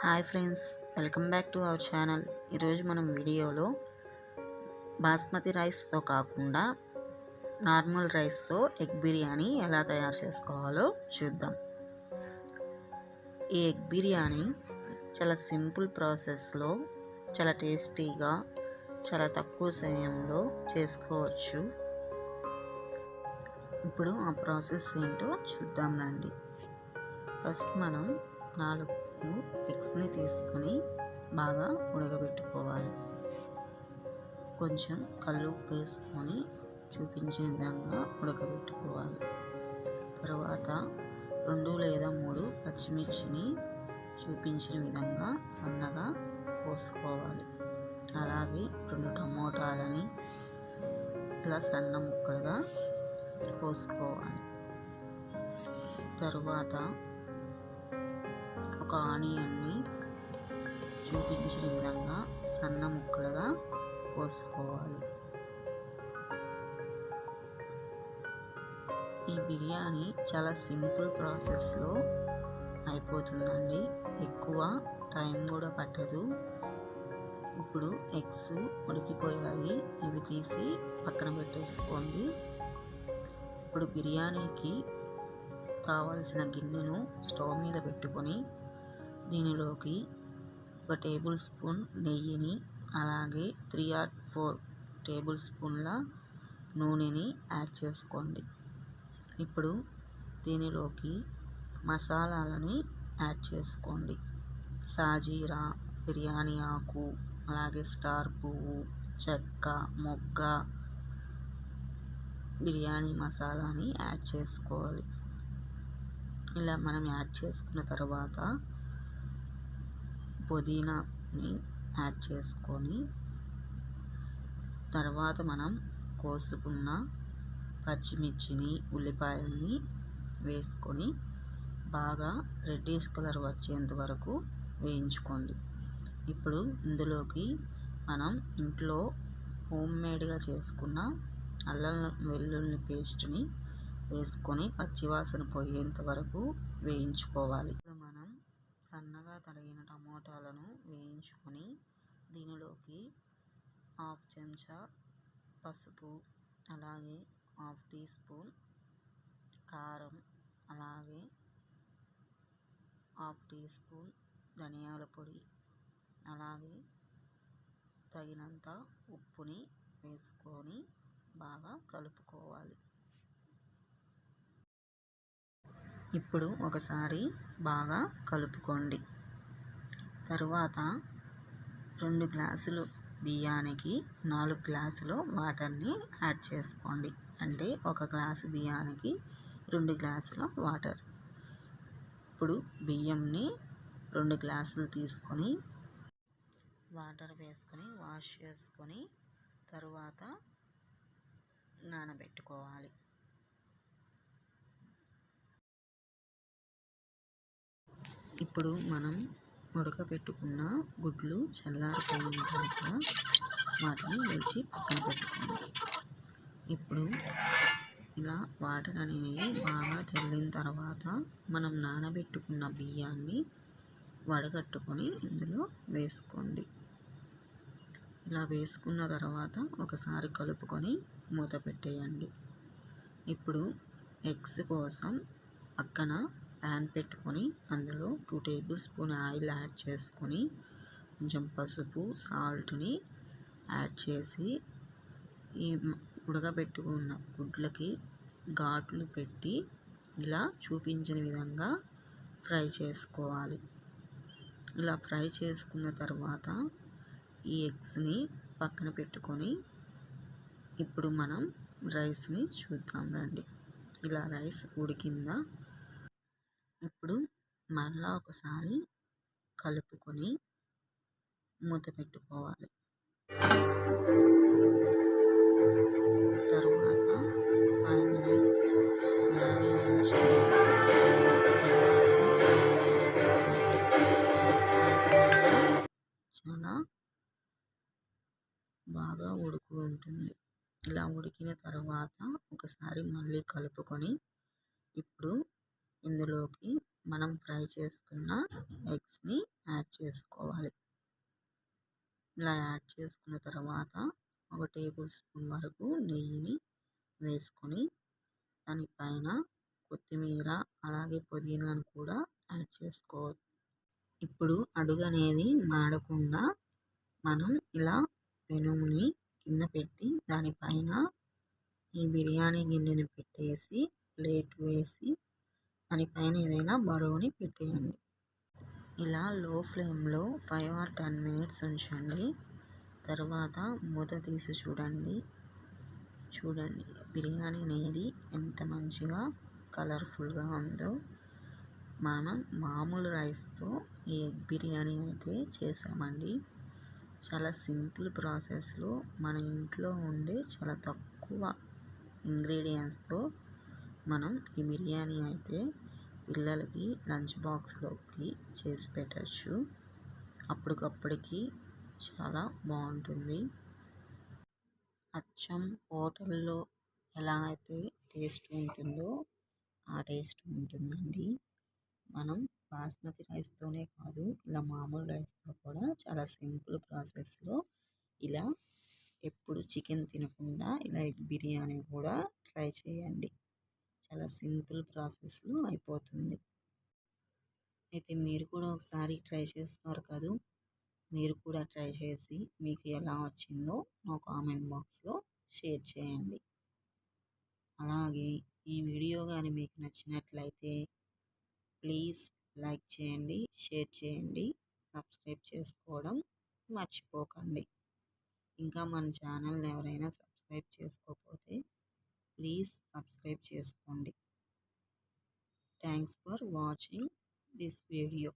Hi friends, welcome back to our channel. ఈరోజు మనం వీడియోలో బాస్మతి రైస్తో కాకుండా నార్మల్ రైస్తో ఎగ్ బిర్యానీ ఎలా తయారు చేసుకోవాలో చూద్దాం. ఈ ఎగ్ బిర్యానీ చాలా సింపుల్ ప్రాసెస్లో చాలా టేస్టీగా చాలా తక్కువ సమయంలో చేసుకోవచ్చు. ఇప్పుడు ఆ ప్రాసెస్ ఏంటో చూద్దాం రండి. ఫస్ట్ మనం 4 ఎగ్స్ని తీసుకొని బాగా ఉడకబెట్టుకోవాలి. కొంచెం కల్లుప్పు వేసుకొని చూపించిన విధంగా ఉడకబెట్టుకోవాలి. తర్వాత 2 లేదా 3 పచ్చిమిర్చిని చూపించిన విధంగా సన్నగా కోసుకోవాలి. అలాగే 2 టమోటాలని ఇలా సన్న ముక్కలుగా కోసుకోవాలి. తరువాత ఒక ఆనియన్ని చూపించిన విధంగా సన్న ముక్కలుగా కోసుకోవాలి. ఈ బిర్యానీ చాలా సింపుల్ ప్రాసెస్లో అయిపోతుందండి. ఎక్కువ టైం కూడా పట్టదు. ఇప్పుడు ఎగ్స్ ఉడికిపోయాయి, ఇవి తీసి పక్కన పెట్టేసుకోండి. ఇప్పుడు బిర్యానీకి కావాల్సిన గిన్నెను స్టవ్ మీద పెట్టుకొని దీనిలోకి 1 టేబుల్ స్పూన్ నెయ్యిని, అలాగే 3 or 4 టేబుల్ స్పూన్ల నూనెని యాడ్ చేసుకోండి. ఇప్పుడు దీనిలోకి మసాలాలని యాడ్ చేసుకోండి. సాజీరా, బిర్యానీ ఆకు, అలాగే స్టార్ పువ్వు, చెక్క, మొగ్గ, బిర్యానీ మసాలాని యాడ్ చేసుకోవాలి. ఇలా మనం యాడ్ చేసుకున్న తర్వాత పుదీనాని యాడ్ చేసుకొని తర్వాత మనం కోసుకున్న పచ్చిమిర్చిని, ఉల్లిపాయలని వేసుకొని బాగా రెడ్డిష్ కలర్ వచ్చేంత వరకు వేయించుకోండి. ఇప్పుడు ఇందులోకి మనం ఇంట్లో హోమ్మేడ్గా చేసుకున్న అల్లం వెల్లుల్లి పేస్ట్ని వేసుకొని పచ్చివాసన పోయేంత వరకు వేయించుకోవాలి. ఇప్పుడు మనం సన్నగా తరిగిన టమోటాలను వేయించుకొని దీనిలోకి 1/2 చెంచా పసుపు, అలాగే 1/2 టీ స్పూన్ కారం, అలాగే 1/2 టీ స్పూన్ ధనియాల పొడి, అలాగే తగినంత ఉప్పుని వేసుకొని బాగా కలుపుకోవాలి. ఇప్పుడు ఒకసారి బాగా కలుపుకోండి. తరువాత 2 గ్లాసులు బియ్యానికి 4 గ్లాసులు వాటర్ని యాడ్ చేసుకోండి. అంటే 1 గ్లాసు బియ్యానికి 2 గ్లాసుల వాటర్. ఇప్పుడు బియ్యంని 2 గ్లాసులు తీసుకొని వాటర్ వేసుకొని వాష్ చేసుకొని తరువాత నానబెట్టుకోవాలి. ఇప్పుడు మనం ఉడకబెట్టుకున్న గుడ్లు చల్లారిపోయిన తర్వాత వాటిని ఒలిచి పక్కన పెట్టుకోండి. ఇప్పుడు ఇలా వాటర్ అనేవి బాగా తెల్లిన తర్వాత మనం నానబెట్టుకున్న బియ్యాన్ని వడగట్టుకొని ఇందులో వేసుకోండి. ఇలా వేసుకున్న తర్వాత ఒకసారి కలుపుకొని మూత పెట్టేయండి. ఇప్పుడు ఎగ్స్ కోసం పక్కన ప్యాన్ పెట్టుకొని అందులో 2 టేబుల్ స్పూన్ ఆయిల్ యాడ్ చేసుకొని కొంచెం పసుపు, సాల్ట్ని యాడ్ చేసి ఈ ఉడకబెట్టుకున్న గుడ్లకి ఘాట్లు పెట్టి ఇలా చూపించిన విధంగా ఫ్రై చేసుకోవాలి. ఇలా ఫ్రై చేసుకున్న తర్వాత ఈ ఎగ్స్ని పక్కన పెట్టుకొని ఇప్పుడు మనం రైస్ని చూద్దాం రండి. ఇలా రైస్ ఉడికిందా? ఇప్పుడు మరలా ఒకసారి కలుపుకొని మూత పెట్టుకోవాలి. తరువాత 5 మినిట్స్ చాలా బాగా ఉడుకు ఉంటుంది. ఇలా ఉడికిన తర్వాత ఒకసారి మళ్ళీ కలుపుకొని ఇప్పుడు ఇందులోకి మనం ఫ్రై చేసుకున్న ఎగ్స్ని యాడ్ చేసుకోవాలి. ఇలా యాడ్ చేసుకున్న తర్వాత ఒక టేబుల్ స్పూన్ వరకు నెయ్యిని వేసుకొని దానిపైన కొత్తిమీర అలాగే పుదీనాను కూడా యాడ్ చేసుకోవాలి. ఇప్పుడు అడుగు అనేది మాడకుండా మనం ఇలా పెనుముని కింద పెట్టి దానిపైన ఈ బిర్యానీ గిన్నెని పెట్టేసి ప్లేట్ వేసి దానిపైన ఏదైనా బరువుని పెట్టేయండి. ఇలా లో ఫ్లేమ్లో 5 or 10 minutes ఉంచండి. తర్వాత మూత తీసి చూడండి. బిర్యానీ అనేది ఎంత మంచిగా కలర్ఫుల్గా ఉందో. మనం మామూలు రైస్తో ఈ ఎగ్ బిర్యానీ అయితే చేసామండి. చాలా సింపుల్ ప్రాసెస్లో మన ఇంట్లో ఉండే చాలా తక్కువ ఇంగ్రీడియంట్స్తో మనం ఈ బిర్యానీ అయితే పిల్లలకి లంచ్ బాక్స్లోకి చేసి పెట్టచ్చు. అప్పటికప్పటికి చాలా బాగుంటుంది. అచ్చం హోటల్లో ఎలా అయితే టేస్ట్ ఉంటుందో ఆ టేస్ట్ ఉంటుందండి. మనం బాస్మతి రైస్తోనే కాదు, ఇలా మామూలు రైస్తో కూడా చాలా సింపుల్ ప్రాసెస్లో ఇలా ఎప్పుడు చికెన్ తినకుండా ఇలా ఎగ్ బిర్యానీ కూడా ట్రై చేయండి. చాలా సింపుల్ ప్రాసెస్లో అయిపోతుంది. అయితే మీరు కూడా ఒకసారి ట్రై చేస్తారు కదూ. మీరు కూడా ట్రై చేసి మీకు ఎలా వచ్చిందో నా కామెంట్ బాక్స్లో షేర్ చేయండి. అలాగే ఈ వీడియో కానీ మీకు నచ్చినట్లయితే ప్లీజ్ లైక్ చేయండి, షేర్ చేయండి, సబ్స్క్రైబ్ చేసుకోవడం మర్చిపోకండి. ఇంకా మన ఛానల్ని ఎవరైనా సబ్స్క్రైబ్ చేసుకోకపోతే ప్లీజ్ సబ్స్క్రైబ్ చేసుకోండి. Thanks for watching this video.